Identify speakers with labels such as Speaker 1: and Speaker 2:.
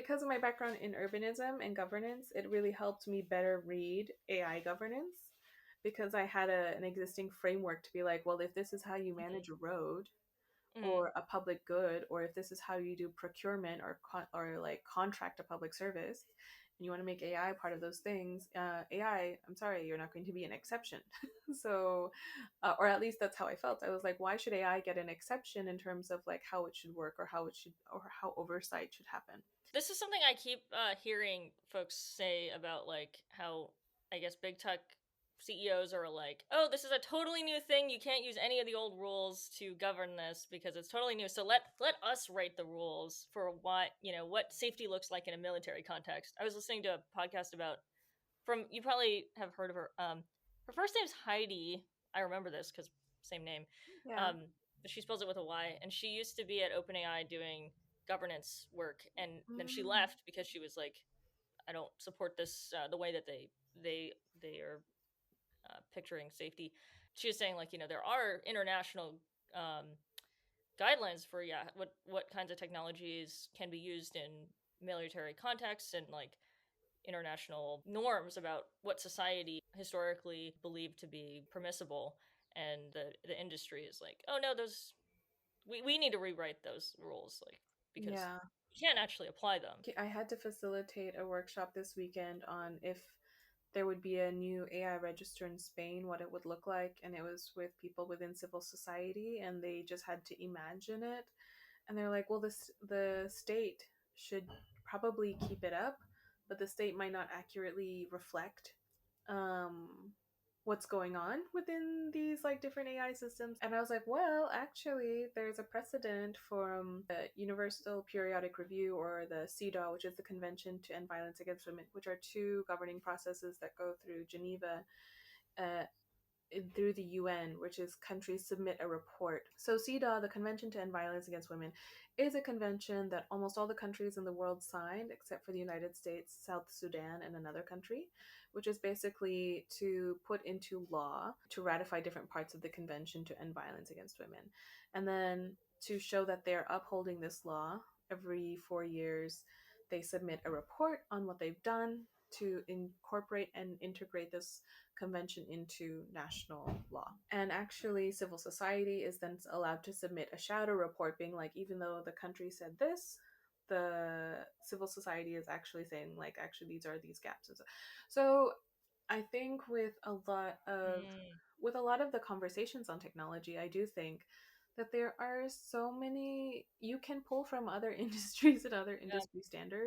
Speaker 1: because of my background in urbanism and governance, it really helped me better read AI governance because I had an existing framework to be like, well, if this is how you
Speaker 2: Mhm.
Speaker 1: manage a road
Speaker 2: Mhm.
Speaker 1: or a public good, or if this is how you do procurement or like contract a public service, and you want to make AI part of those things, AI, I'm sorry, you're not going to be an exception. So, or at least that's how I felt. I was like, why should AI get an exception in terms of like how it should work or how it should or how oversight should happen?
Speaker 2: This is something I keep hearing folks say about like how I guess big tech CEOs are like, "Oh, this is a totally new thing. You can't use any of the old rules to govern this because it's totally new. So let us write the rules for what, what safety looks like in a military context." I was listening to a podcast about from you probably have heard of her. Her first name's Heidi. I remember this because same name.
Speaker 1: Yeah.
Speaker 2: But she spells it with a Y, and she used to be at OpenAI doing governance work, and then she
Speaker 1: Mm.
Speaker 2: left because she was like, I don't support this the way that they are picturing safety. She was saying like there are international um, guidelines for what kinds of technologies can be used in military contexts and like international norms about what society historically believed to be permissible, and the industry is like, oh no, those we need to rewrite those rules, like, because
Speaker 1: Yeah.
Speaker 2: you can't actually apply them.
Speaker 1: I had to facilitate a workshop this weekend on if there would be a new AI register in Spain, what it would look like. And it was with people within civil society, and they just had to imagine it. And they're like, well, the state should probably keep it up, but the state might not accurately reflect um, what's going on within these like different AI systems. And I was like, well, actually, there's a precedent from the Universal Periodic Review or the CEDAW, which is the Convention to End Violence Against Women, which are two governing processes that go through Geneva. Uh, through the UN, which is countries submit a report. So CEDAW, the Convention to End Violence Against Women, is a convention that almost all the countries in the world signed, except for the United States, South Sudan, and another country, which is basically to put into law to ratify different parts of the Convention to End Violence Against Women. And then to show that they're upholding this law, every 4 years, they submit a report on what they've done to incorporate and integrate this convention into national law. And actually, civil society is then allowed to submit a shadow report being like, even though the country said this, the civil society is actually saying, like, actually, these are these gaps. And so I think
Speaker 2: Mm,
Speaker 1: with a lot of the conversations on technology, I do think that there are so many you can pull from other industries and other
Speaker 2: yeah.
Speaker 1: industry standards